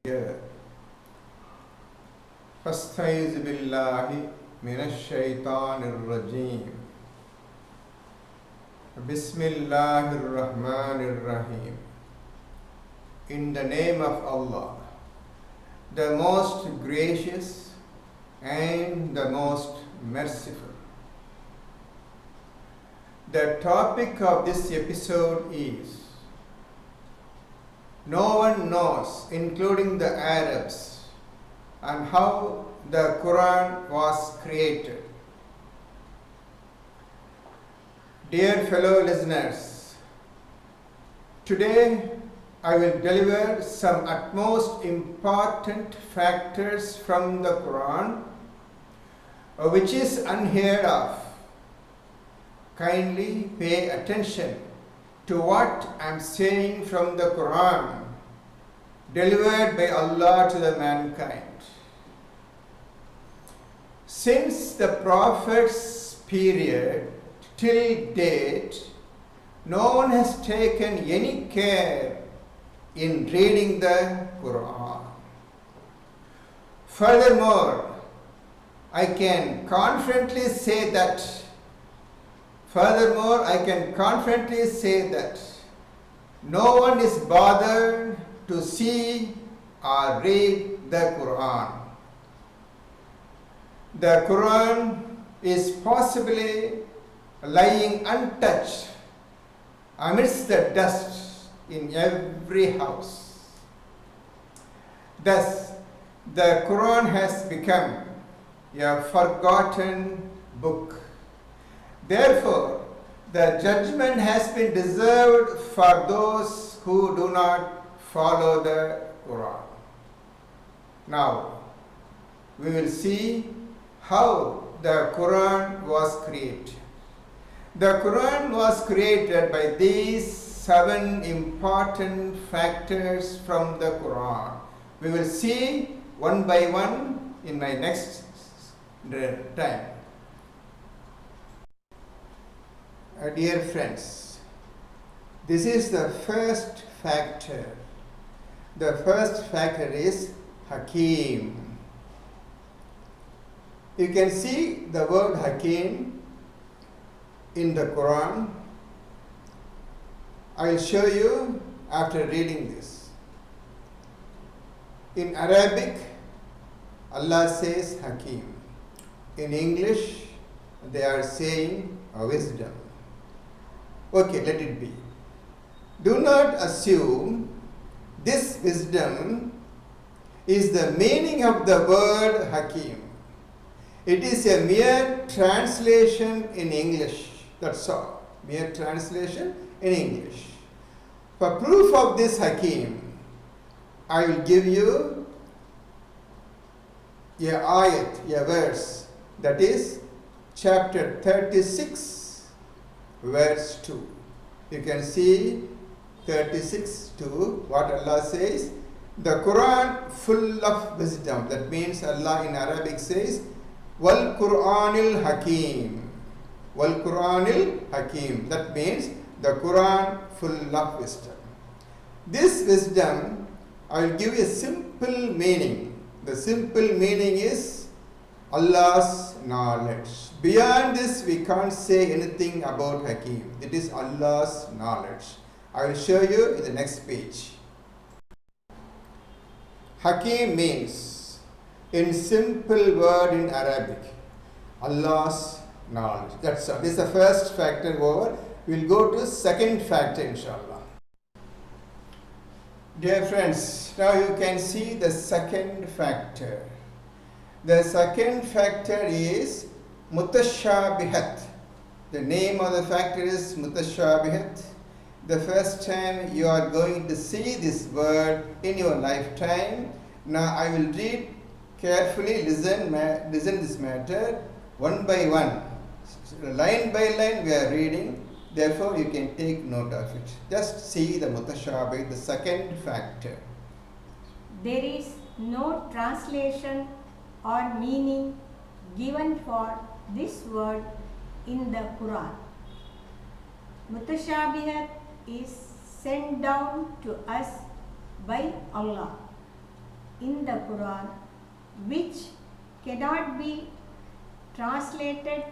here. فاستعذ بالله من الشيطان الرجيم. بسم الله الرحمن الرحيم. In the name of Allah, the most gracious and the most merciful. The topic of this episode is: no one knows, including the Arabs, and how the Quran was created. Dear fellow listeners, today I will deliver some utmost important factors from the Quran, which is unheard of. Kindly pay attention to what I am saying from the Quran, delivered by Allah to the mankind. Since the Prophet's period till date, no one has taken any care in reading the Quran. Furthermore, I can confidently say that no one is bothered to see or read the Quran. The Quran is possibly lying untouched amidst the dust in every house. Thus, the Quran has become a forgotten book. Therefore, the judgment has been reserved for those who do not follow the Quran. Now, we will see how the Quran was created. The Quran was created by these 7 important factors from the Quran. We will see one by one in my next time. Dear friends, this is the first factor. The first factor is Hakim. You can see the word Hakim in the Quran. I will show you after reading this. In Arabic, Allah says Hakim. In English, they are saying wisdom. Okay, let it be. Do not assume this wisdom is the meaning of the word Hakim. It is a mere translation in English. That's all. Mere translation in English. For proof of this Hakim, I will give you a ayat, a verse, that is chapter 36, verse 2. You can see 36 2, what Allah says. The Quran full of wisdom. That means Allah in Arabic says, Wal Quranil Hakim. Wal Quranil Hakim. That means the Quran full of wisdom. This wisdom, I will give you a simple meaning. The simple meaning is Allah's knowledge. Beyond this, we can't say anything about Hakim. It is Allah's knowledge. I will show you in the next page. Hakim means, in simple word in Arabic, Allah's knowledge. That's all. This is the first factor over. We will go to second factor, inshallah. Dear friends, now you can see the second factor. The second factor is Mutashabihat. The name of the factor is Mutashabihat. The first time you are going to see this word in your lifetime. Now I will read carefully, listen this matter one by one. Line by line we are reading. Therefore, you can take note of it. Just see the Mutashabih, the second factor. There is no translation or meaning given for this word in the Quran. Mutashabihat is sent down to us by Allah. in the Quran which cannot be translated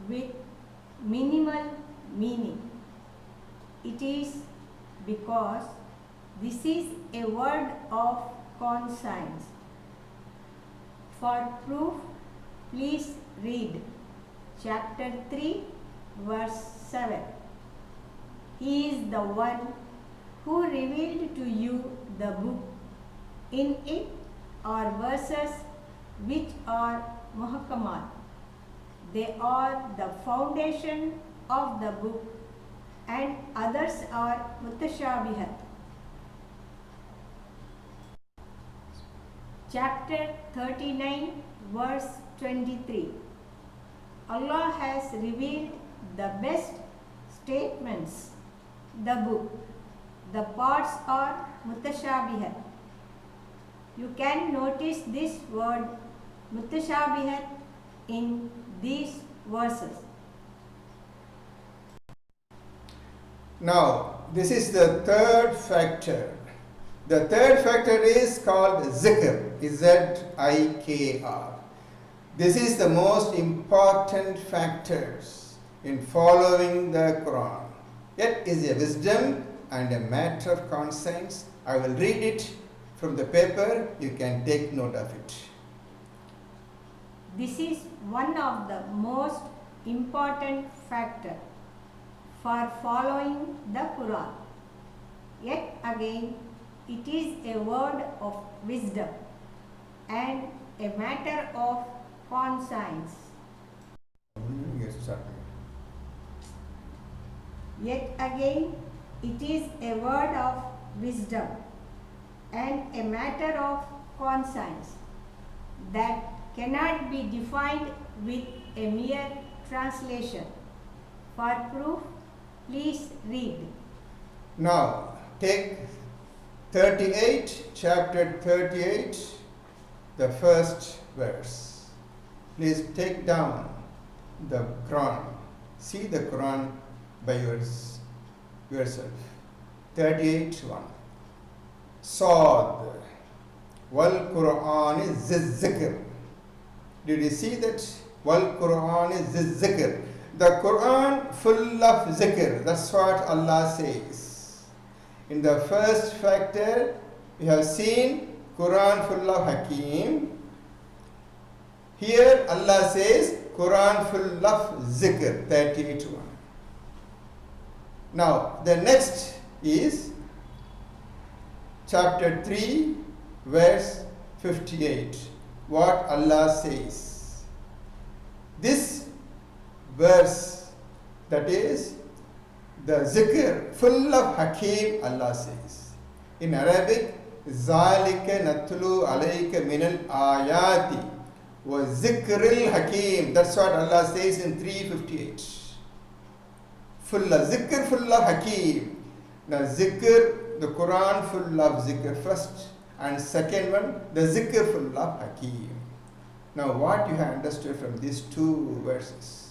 with minimal meaning. It is because this is a word of conscience. For proof, please read chapter 3, verse 7. He is the one who revealed to you the book. In it are verses which are muhkamat. They are the foundation of the book, and others are mutashabihat. Chapter 39, verse 23. Allah has revealed the best statements, the book. The parts are mutashabihat. You can notice this word mutashabihat in these verses. Now, this is the third factor. The third factor is called zikr, Z-I-K-R. This is the most important factors in following the Quran. It is a wisdom and a matter of conscience. I will read it from the paper. You can take note of it. This is one of the most important factors for following the Quran. Yet again, it is a word of wisdom and a matter of conscience. Yet again, it is a word of wisdom and a matter of conscience that cannot be defined with a mere translation. For proof, please read. Now, take 38, chapter 38, the first verse. Please take down the Quran. See the Quran by yourself. 38:1. Sad wal Quran is zikr. Did you see that? Wal Quran is zikr. The Quran full of zikr. That's what Allah says. In the first factor, we have seen Quran full of Hakim. Here Allah says Quran full of zikr, 38:1. Now the next is chapter 3, verse 58. What Allah says. This verse, that is the zikr full of Hakim, Allah says. In Arabic, Zalika natlu alayka minal ayati wa zikril Hakim. That's what Allah says in 358. Full of zikr, full of Hakim. Now zikr, the Quran full of zikr first, and second one, the zikr full of Hakim. Now what you have understood from these two verses?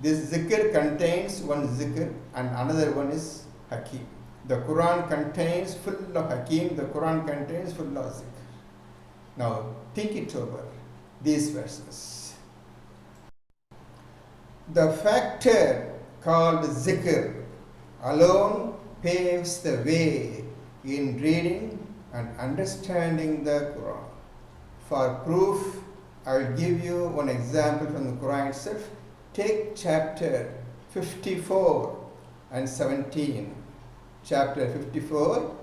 This zikr contains one zikr and another one is Hakim. The Quran contains full of Hakim, the Quran contains full of zikr. Now think it over, these verses. The factor called zikr alone paves the way in reading and understanding the Quran. For proof, I will give you one example from the Quran itself. Take chapter 54 and 17. Chapter 54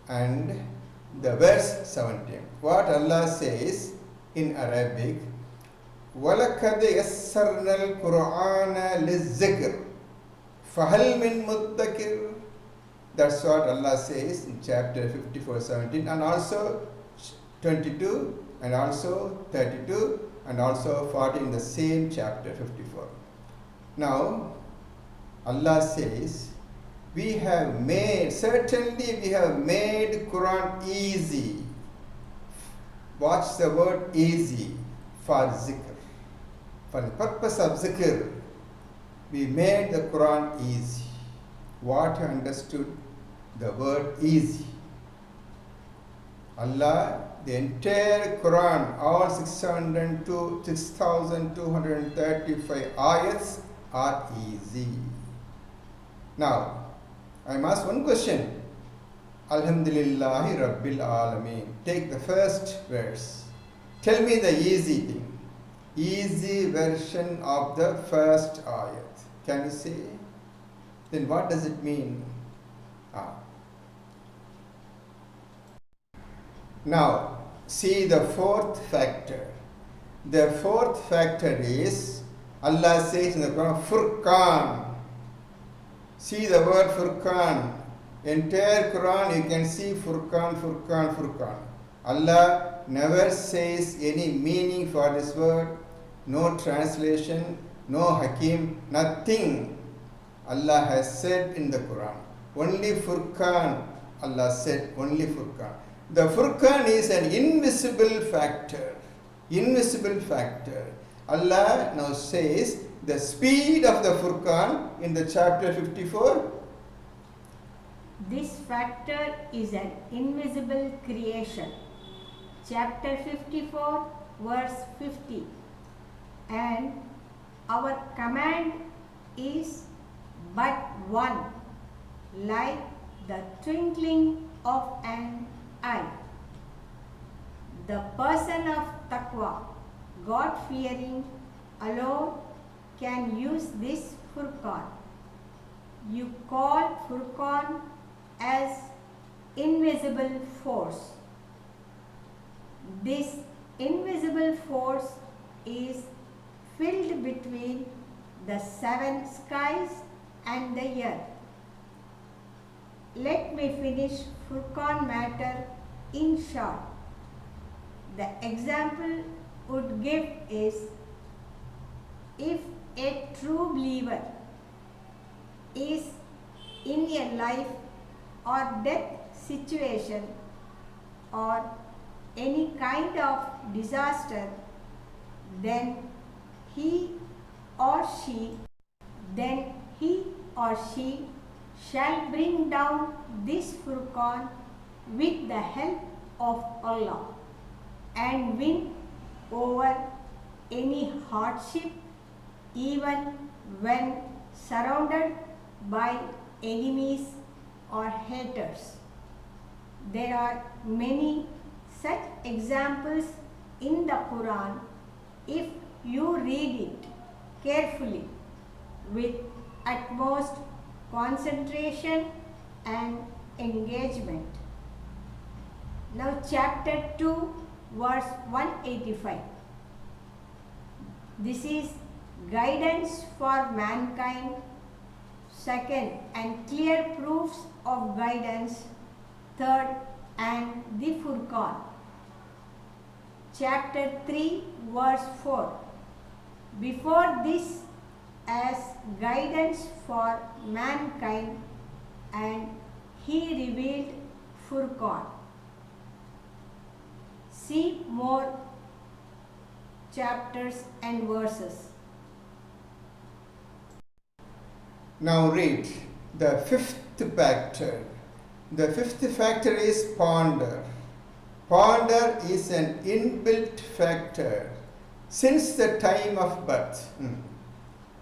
and the verse 17. What Allah says in Arabic, وَلَقَدْ يَسَّرْنَا الْقُرْآنَ لِلذِّكْرِ فَهَلْ مِن مُدَّكِرٍ. That's what Allah says in chapter 54, 17, and also 22, and also 32, and also 40 in the same chapter 54. Now, Allah says, certainly we have made Quran easy. Watch the word easy, for zikr. For the purpose of zikr, we made the Quran easy. What you understood? The word easy. Allah, the entire Quran, all 6,235 ayats are easy. Now, I am asked one question. Alhamdulillahi Rabbil Alameen. Take the first verse. Tell me the easy thing. Easy version of the first ayat. Can you see? Then what does it mean? Now, see the fourth factor. The fourth factor is, Allah says in the Quran, Furqan. See the word Furqan. Entire Quran you can see Furqan, Furqan, Furqan. Allah never says any meaning for this word, no translation, no Hakim, nothing. Allah has said in the Quran. Only Furqan, Allah said, only Furqan. The Furqan is an invisible factor. Invisible factor. Allah now says the speed of the Furqan in the chapter 54. This factor is an invisible creation. Chapter 54, verse 50. And our command is but one, like the twinkling of an eye. The person of taqwa, God-fearing alone, can use this Furqan. You call Furqan as invisible force. This invisible force is filled between the seven skies and the earth. Let me finish Furqan matter in short. The example would give is, if a true believer is in a life or death situation or any kind of disaster, then he or she shall bring down this Furqan with the help of Allah and win over any hardship, even when surrounded by enemies or haters. There are many such examples in the Quran if you read it carefully with utmost concentration and engagement. Now chapter 2, verse 185. This is guidance for mankind. Second, and clear proofs of guidance. Third, and the Furqan. Chapter 3, verse 4. Before this, as guidance for mankind, and he revealed Furqan. See more chapters and verses. Now read the fifth factor. The fifth factor is ponder. Ponder is an inbuilt factor since the time of birth.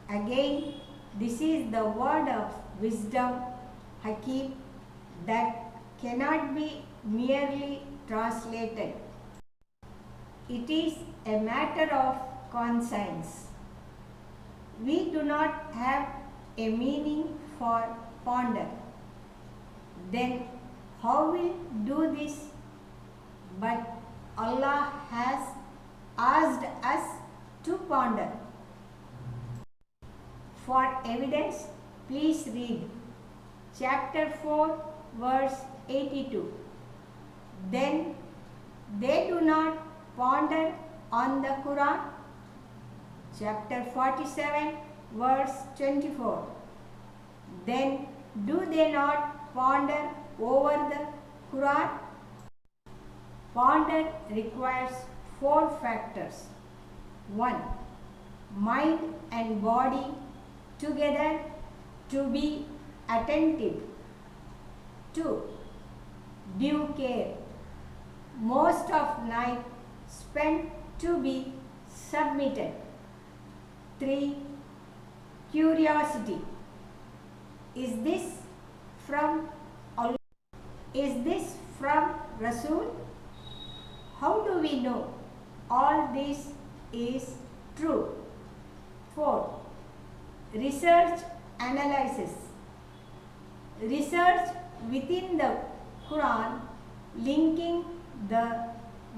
Again, this is the word of wisdom, Hakim, that cannot be merely translated. It is a matter of conscience. We do not have a meaning for ponder. Then how will do this? But Allah has asked us to ponder. For evidence, please read chapter 4, verse 82. Then they do not ponder on the Quran. Chapter 47, verse 24. Then do they not ponder over the Quran? Ponder requires 4 factors. 1. Mind and body together to be attentive. 2. Due care. most of night spent to be submitted. 3. Curiosity. Is this from Allah? Is this from Rasul? How do we know all this is true? 4. Research analysis. Research within the Quran, linking the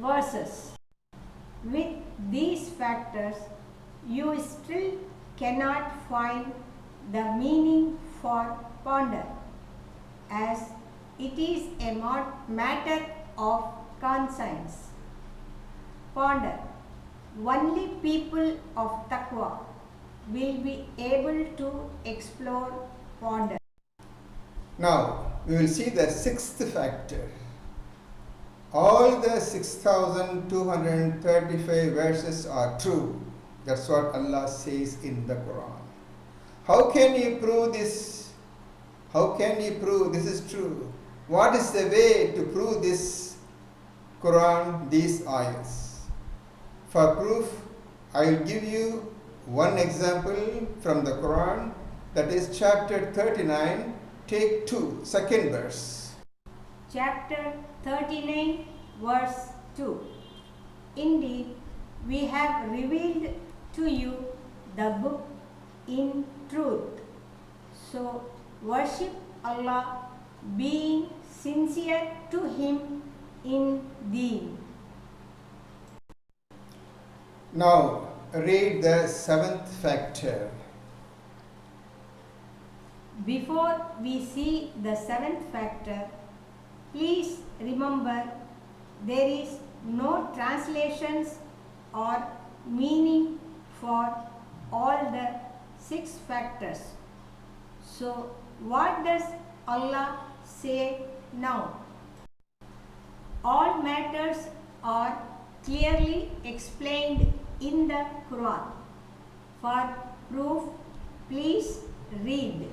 verses. With these factors, you still cannot find the meaning for ponder, as it is a matter of conscience. Ponder. Only people of taqwa will be able to explore ponder. Now, we will see the sixth factor. All the 6,235 verses are true. That's what Allah says in the Quran. How can you prove this? How can you prove this is true? What is the way to prove this Quran, these ayahs? For proof, I will give you one example from the Quran, that is chapter 39, take 2, second verse. Chapter 39, verse 2. Indeed, we have revealed to you the book in truth. So worship Allah, being sincere to Him in deen. Now, read the seventh factor. Before we see the seventh factor, please remember there is no translations or meaning for all the 6 factors. So, what does Allah say now? All matters are clearly explained in the Quran. For proof, please read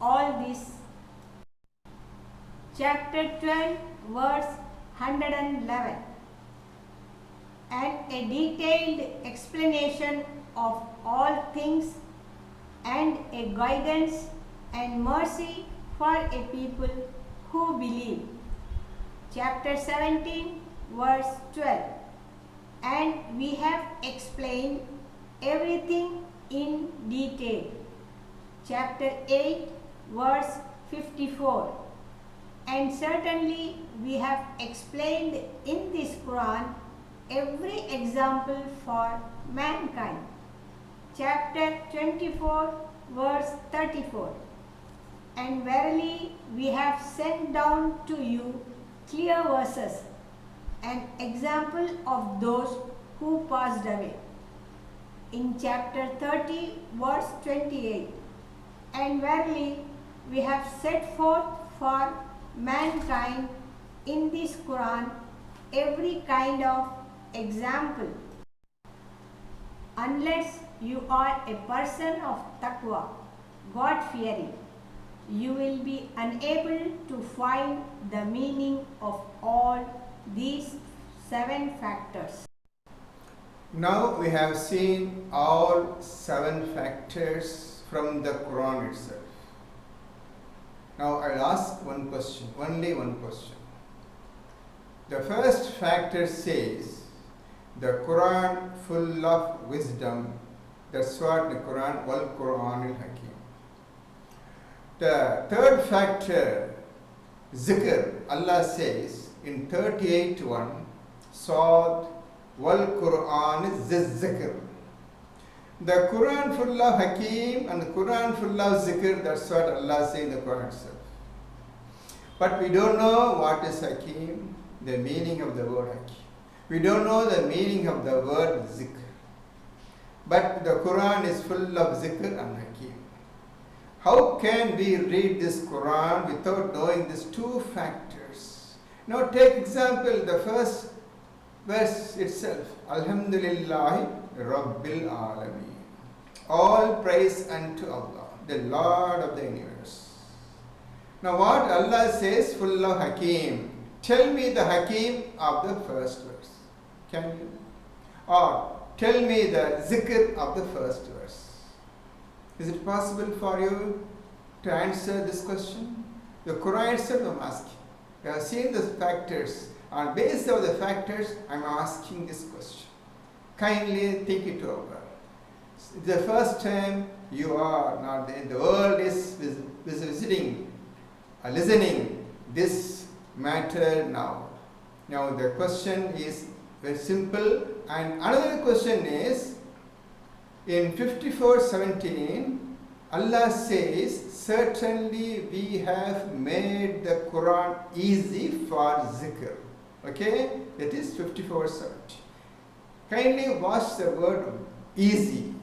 all this. Chapter 12, verse 111, and a detailed explanation of all things and a guidance and mercy for a people who believe. Chapter 17, verse 12, and we have explained everything in detail. Chapter 8, verse 54, and certainly we have explained in this Quran every example for mankind. Chapter 24, verse 34, and verily we have sent down to you clear verses, an example of those who passed away. In chapter 30, verse 28, and verily we have set forth for mankind in this Quran every kind of example. Unless you are a person of taqwa, God-fearing, you will be unable to find the meaning of all these 7 factors. Now we have seen all 7 factors from the Quran itself. Now I'll ask one question, only one question. The first factor says the Quran full of wisdom. That's what the Quran, wal Quran al Hakim. The third factor, zikr, Allah says in 38:1, Sad wal Quran zikr. The Quran full of Hakim and the Quran full of zikr, that's what Allah says in the Quran itself. But we don't know what is Hakim, the meaning of the word Hakim. We don't know the meaning of the word zikr. But the Quran is full of zikr and Hakim. How can we read this Quran without knowing these 2 factors? Now take example, the first verse itself. Alhamdulillahi Rabbil Alameen. All praise unto Allah, the Lord of the universe. Now what Allah says, full of Hakim. tell me the Hakim of the first verse. Can you? Or tell me the zikr of the first verse. Is it possible for you to answer this question? The Quran itself I'm asking. You have seen the factors. On basis of the factors, I'm asking this question. Kindly think it over. It's the first time you are not in the world is visiting, listening this matter now. Now the question is very simple, and another question is in 54:17, Allah says, certainly we have made the Quran easy for zikr. Okay, that is 54:17. Kindly watch the word easy.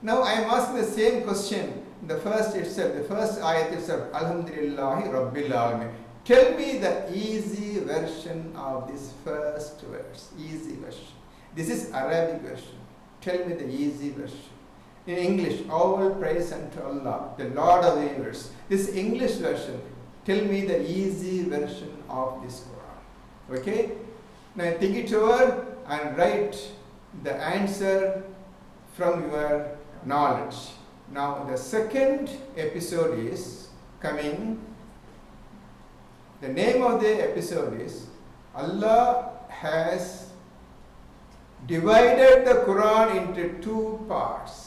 Now I am asking the same question. The first ayat itself, Alhamdulillahi Rabbil Alamin. Tell me the easy version of this first verse. Easy version. This is Arabic version. Tell me the easy version. In English, all praise unto Allah, the Lord of the universe. This English version, tell me the easy version of this Quran. Okay? Now think it over and write the answer from your knowledge. Now the second episode is coming. The name of the episode is Allah has divided the Quran into two parts.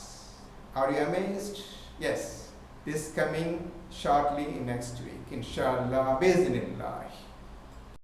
Are you amazed? Yes. This coming shortly next week. Inshallah. Bismillah.